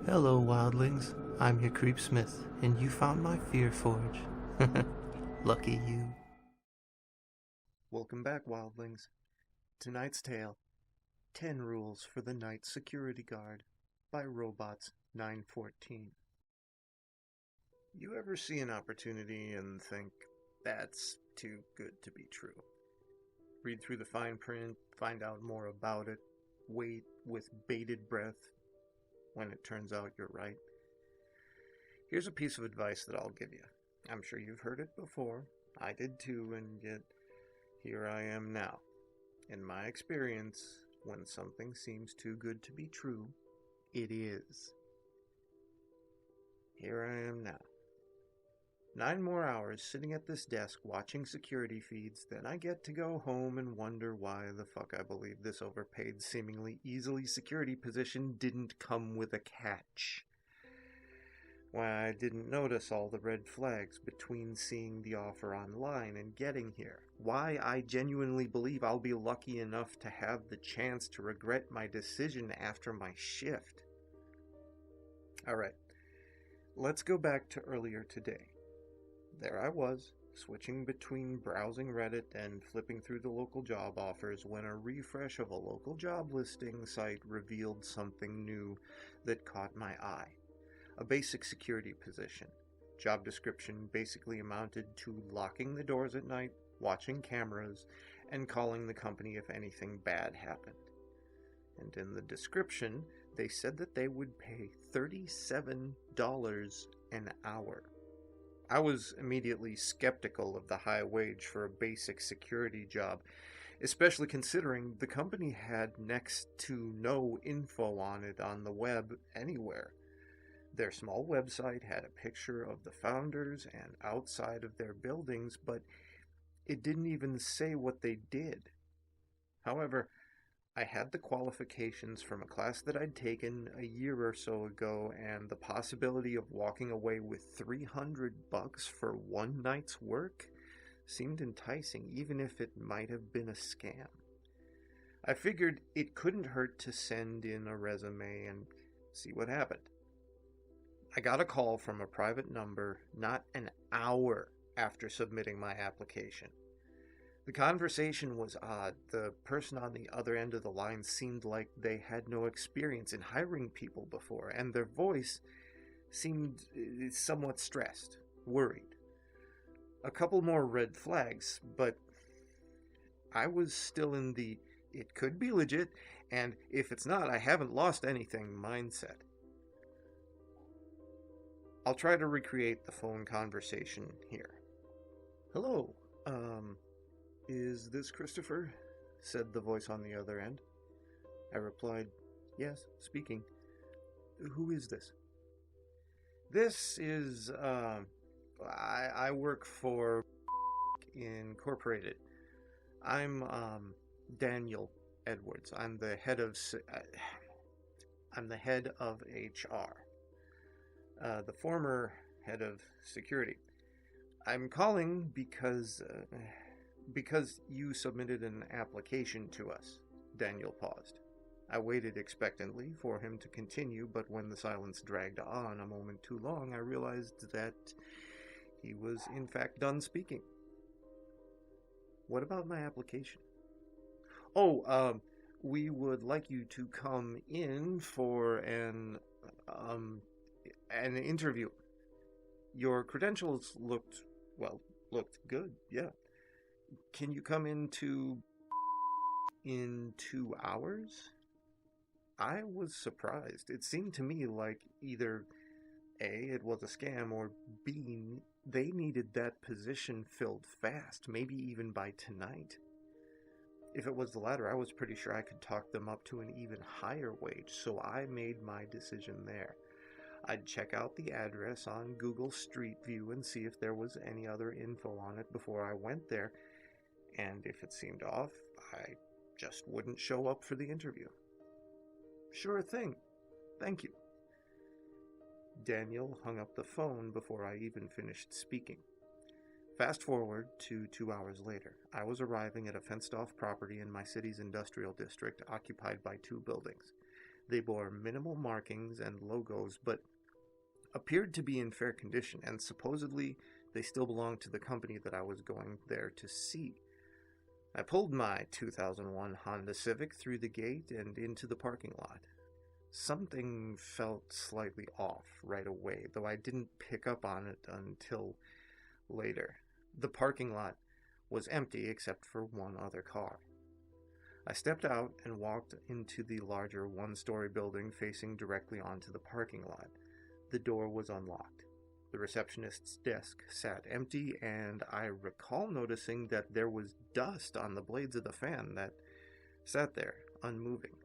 Hello, wildlings. I'm your Creep Smith, and you found my Fear Forge. Lucky you. Welcome back, wildlings. Tonight's tale, 10 Rules for the Night Security Guard by Robots914. You ever see an opportunity and think, that's too good to be true? Read through the fine print, find out more about it, wait with bated breath when it turns out you're right. Here's a piece of advice that I'll give you. I'm sure you've heard it before. I did too, and yet here I am now. In my experience, when something seems too good to be true, it is. Here I am now. 9 more hours sitting at this desk watching security feeds, then I get to go home and wonder why the fuck I believe this overpaid, seemingly easily security position didn't come with a catch. Why I didn't notice all the red flags between seeing the offer online and getting here. Why I genuinely believe I'll be lucky enough to have the chance to regret my decision after my shift. Alright, let's go back to earlier today. There I was, switching between browsing Reddit and flipping through the local job offers when a refresh of a local job listing site revealed something new that caught my eye. A basic security position. Job description basically amounted to locking the doors at night, watching cameras, and calling the company if anything bad happened. And in the description, they said that they would pay $37 an hour. I was immediately skeptical of the high wage for a basic security job, especially considering the company had next to no info on it on the web anywhere. Their small website had a picture of the founders and outside of their buildings, but it didn't even say what they did. However, I had the qualifications from a class that I'd taken a year or so ago, and the possibility of walking away with $300 for one night's work seemed enticing, even if it might have been a scam. I figured it couldn't hurt to send in a resume and see what happened. I got a call from a private number not an hour after submitting my application. The conversation was odd. The person on the other end of the line seemed like they had no experience in hiring people before, and their voice seemed somewhat stressed, worried. A couple more red flags, but I was still in the it could be legit, and if it's not, I haven't lost anything mindset. I'll try to recreate the phone conversation here. Hello, is this Christopher? Said the voice on the other end. I replied, yes, speaking. Who is this? This is, I work for Incorporated. I'm, Daniel Edwards. I'm the head of HR. The former head of security. I'm calling because you submitted an application to us. Daniel paused. I waited expectantly for him to continue, but when the silence dragged on a moment too long, I realized that he was in fact done speaking. What about my application? Oh, we would like you to come in for an interview. Your credentials looked good, yeah. Can you come in 2 hours? I was surprised. It seemed to me like either A, it was a scam, or B, they needed that position filled fast, maybe even by tonight. If it was the latter, I was pretty sure I could talk them up to an even higher wage, so I made my decision there. I'd check out the address on Google Street View and see if there was any other info on it before I went there, and if it seemed off, I just wouldn't show up for the interview. Sure thing. Thank you. Daniel hung up the phone before I even finished speaking. Fast forward to 2 hours later. I was arriving at a fenced-off property in my city's industrial district occupied by 2 buildings. They bore minimal markings and logos, but appeared to be in fair condition, and supposedly they still belonged to the company that I was going there to see. I pulled my 2001 Honda Civic through the gate and into the parking lot. Something felt slightly off right away, though I didn't pick up on it until later. The parking lot was empty except for one other car. I stepped out and walked into the larger one-story building facing directly onto the parking lot. The door was unlocked. The receptionist's desk sat empty, and I recall noticing that there was dust on the blades of the fan that sat there, unmoving.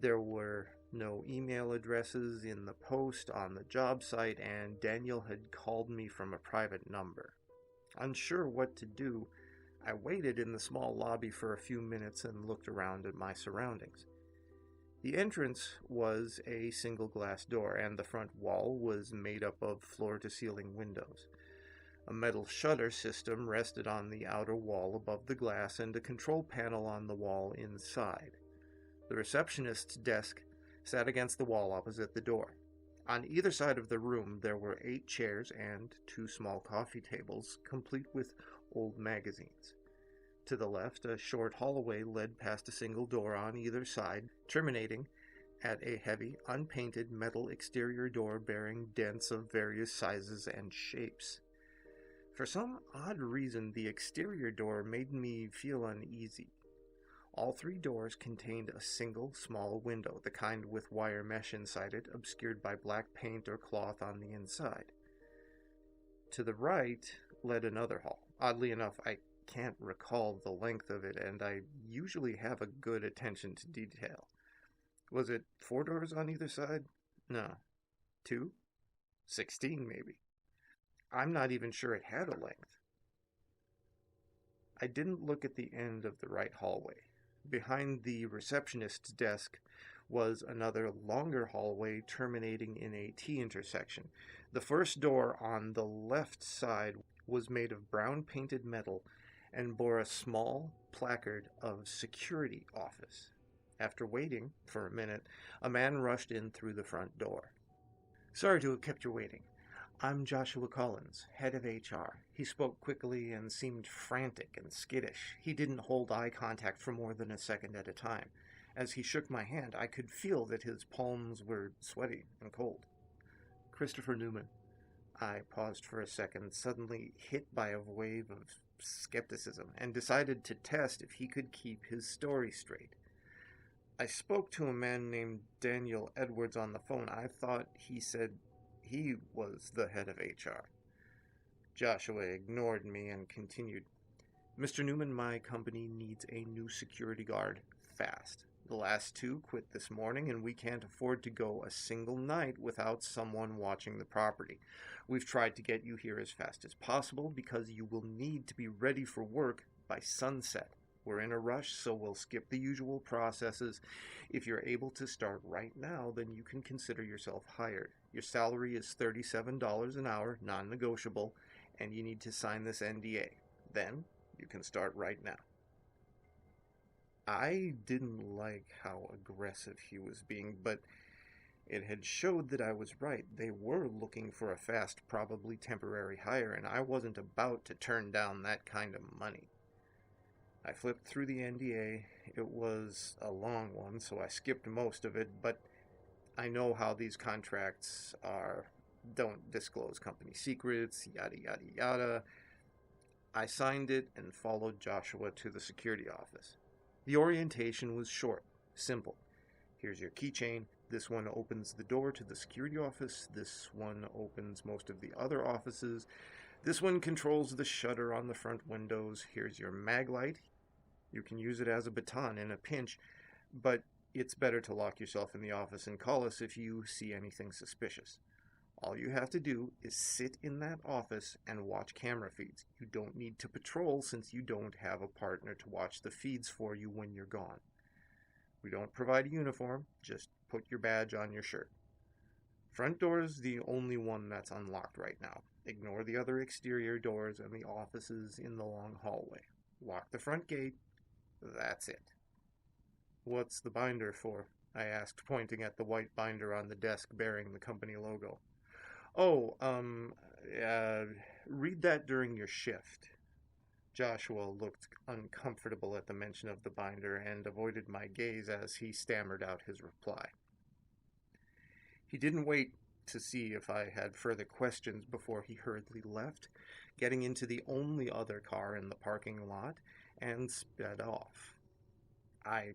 There were no email addresses in the post on the job site, and Daniel had called me from a private number. Unsure what to do, I waited in the small lobby for a few minutes and looked around at my surroundings. The entrance was a single glass door, and the front wall was made up of floor-to-ceiling windows. A metal shutter system rested on the outer wall above the glass, and a control panel on the wall inside. The receptionist's desk sat against the wall opposite the door. On either side of the room there were 8 chairs and 2 small coffee tables, complete with old magazines. To the left, a short hallway led past a single door on either side, terminating at a heavy, unpainted metal exterior door bearing dents of various sizes and shapes. For some odd reason, the exterior door made me feel uneasy. All 3 doors contained a single small window, the kind with wire mesh inside it, obscured by black paint or cloth on the inside. To the right led another hall. Oddly enough, I can't recall the length of it, and I usually have a good attention to detail. Was it 4 doors on either side? No. 2? 16, maybe. I'm not even sure it had a length. I didn't look at the end of the right hallway. Behind the receptionist's desk was another longer hallway terminating in a T-intersection. The first door on the left side was made of brown painted metal and bore a small placard of security office. After waiting for a minute, a man rushed in through the front door. "Sorry to have kept you waiting. I'm Joshua Collins, head of HR." He spoke quickly and seemed frantic and skittish. He didn't hold eye contact for more than a second at a time. As he shook my hand, I could feel that his palms were sweaty and cold. "Christopher Newman." I paused for a second, suddenly hit by a wave of skepticism, and decided to test if he could keep his story straight. I spoke to a man named Daniel Edwards on the phone. I thought he said he was the head of HR. Joshua ignored me and continued. "Mr. Newman, my company needs a new security guard fast. The last 2 quit this morning, and we can't afford to go a single night without someone watching the property. We've tried to get you here as fast as possible because you will need to be ready for work by sunset. We're in a rush, so we'll skip the usual processes. If you're able to start right now, then you can consider yourself hired. Your salary is $37 an hour, non-negotiable, and you need to sign this NDA. Then you can start right now." I didn't like how aggressive he was being, but it had showed that I was right. They were looking for a fast, probably temporary hire, and I wasn't about to turn down that kind of money. I flipped through the NDA. It was a long one, so I skipped most of it, but I know how these contracts are. Don't disclose company secrets, yada, yada, yada. I signed it and followed Joshua to the security office. The orientation was short, simple. Here's your keychain. This one opens the door to the security office. This one opens most of the other offices. This one controls the shutter on the front windows. Here's your mag light. You can use it as a baton in a pinch, but it's better to lock yourself in the office and call us if you see anything suspicious. All you have to do is sit in that office and watch camera feeds. You don't need to patrol since you don't have a partner to watch the feeds for you when you're gone. We don't provide a uniform, just put your badge on your shirt. Front door is the only one that's unlocked right now. Ignore the other exterior doors and the offices in the long hallway. Lock the front gate. That's it. What's the binder for? I asked, pointing at the white binder on the desk bearing the company logo. Oh, uh, read that during your shift. Joshua looked uncomfortable at the mention of the binder and avoided my gaze as he stammered out his reply. He didn't wait to see if I had further questions before he hurriedly left, getting into the only other car in the parking lot, and sped off. I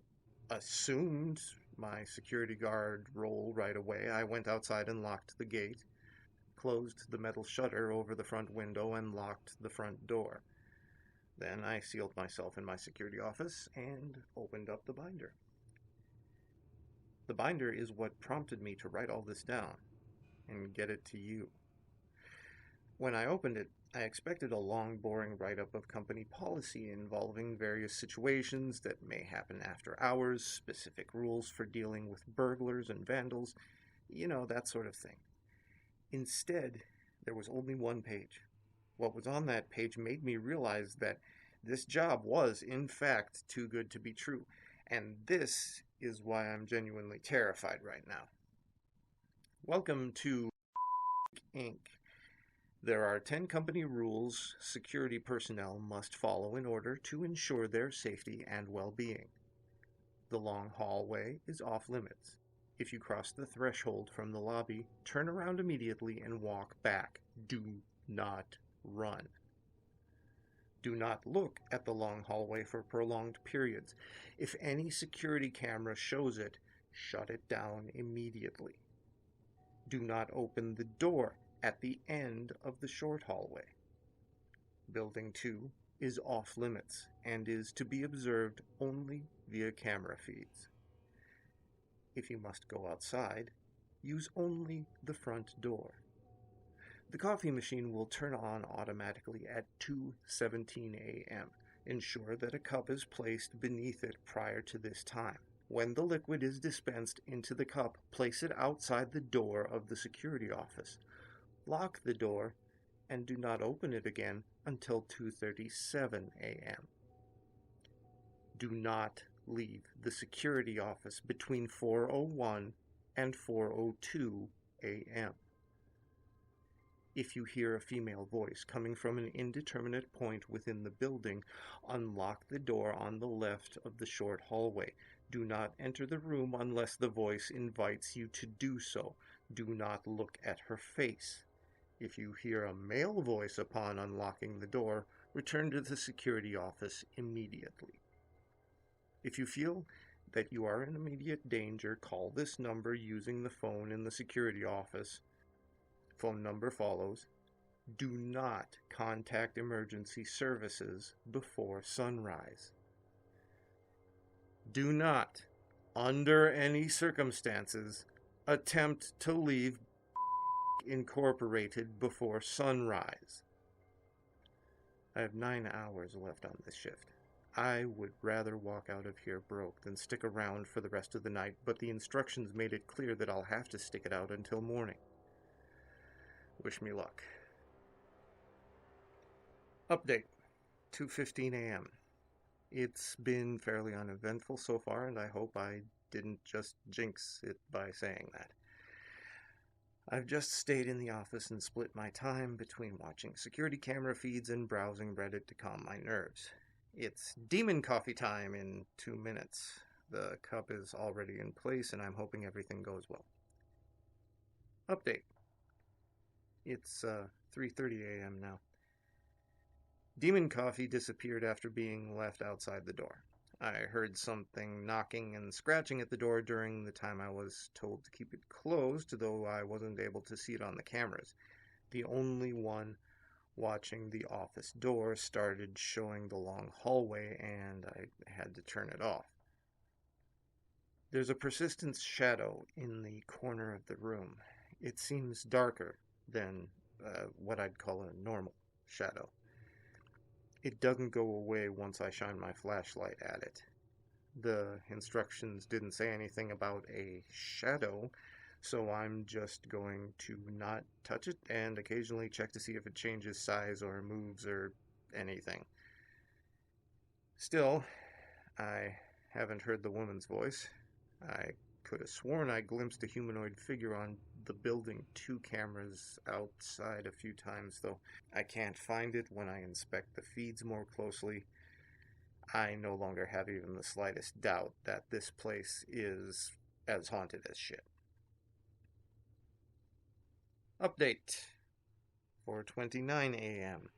assumed my security guard role right away. I went outside and locked the gate, closed the metal shutter over the front window, and locked the front door. Then I sealed myself in my security office and opened up the binder. The binder is what prompted me to write all this down and get it to you. When I opened it, I expected a long, boring write-up of company policy involving various situations that may happen after hours, specific rules for dealing with burglars and vandals, that sort of thing. Instead, there was only one page. What was on that page made me realize that this job was, in fact, too good to be true, and this is why I'm genuinely terrified right now. Welcome to Inc. There are 10 company rules security personnel must follow in order to ensure their safety and well-being. The long hallway is off limits. If you cross the threshold from the lobby, turn around immediately and walk back. Do not run. Do not look at the long hallway for prolonged periods. If any security camera shows it, shut it down immediately. Do not open the door at the end of the short hallway. Building 2 is off limits and is to be observed only via camera feeds. If you must go outside, use only the front door. The coffee machine will turn on automatically at 2:17 a.m. Ensure that a cup is placed beneath it prior to this time. When the liquid is dispensed into the cup, place it outside the door of the security office. Lock the door and do not open it again until 2:37 a.m. Do not leave the security office between 4:01 and 4:02 a.m. If you hear a female voice coming from an indeterminate point within the building, unlock the door on the left of the short hallway. Do not enter the room unless the voice invites you to do so. Do not look at her face. If you hear a male voice upon unlocking the door, return to the security office immediately. If you feel that you are in immediate danger, call this number using the phone in the security office. Phone number follows. Do not contact emergency services before sunrise. Do not, under any circumstances, attempt to leave Incorporated before sunrise. I have 9 hours left on this shift. I would rather walk out of here broke than stick around for the rest of the night, but the instructions made it clear that I'll have to stick it out until morning. Wish me luck. Update, 2:15 a.m. It's been fairly uneventful so far, and I hope I didn't just jinx it by saying that. I've just stayed in the office and split my time between watching security camera feeds and browsing Reddit to calm my nerves. It's demon coffee time in 2 minutes. The cup is already in place, and I'm hoping everything goes well. Update. It's 3:30 a.m. now. Demon coffee disappeared after being left outside the door. I heard something knocking and scratching at the door during the time I was told to keep it closed, though I wasn't able to see it on the cameras. The only one watching the office door started showing the long hallway, and I had to turn it off. There's a persistent shadow in the corner of the room. It seems darker than what I'd call a normal shadow. It doesn't go away once I shine my flashlight at it. The instructions didn't say anything about a shadow, so I'm just going to not touch it and occasionally check to see if it changes size or moves or anything. Still, I haven't heard the woman's voice. I could have sworn I glimpsed a humanoid figure on the building 2 cameras outside a few times, though I can't find it when I inspect the feeds more closely. I no longer have even the slightest doubt that this place is as haunted as shit. Update. 4:29 a.m.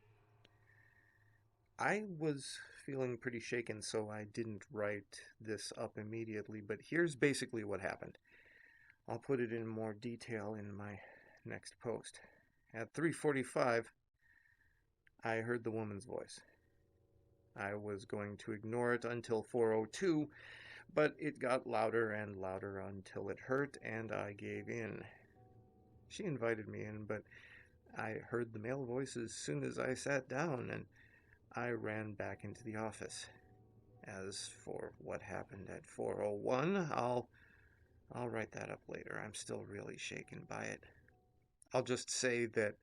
I was feeling pretty shaken, so I didn't write this up immediately, but here's basically what happened. I'll put it in more detail in my next post. At 3:45, I heard the woman's voice. I was going to ignore it until 4:02, but it got louder and louder until it hurt, and I gave in. She invited me in, but I heard the male voice as soon as I sat down, and I ran back into the office. As for what happened at 4:01, I'll write that up later. I'm still really shaken by it. I'll just say that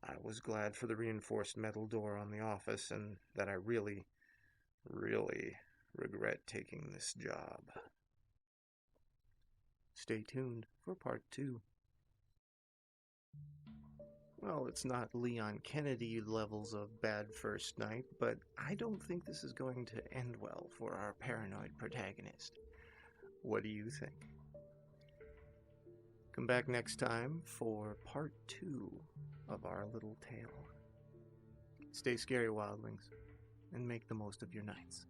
I was glad for the reinforced metal door on the office, and that I really, really regret taking this job. Stay tuned for part 2. Well, it's not Leon Kennedy levels of bad first night, but I don't think this is going to end well for our paranoid protagonist. What do you think? Come back next time for part 2 of our little tale. Stay scary, wildlings, and make the most of your nights.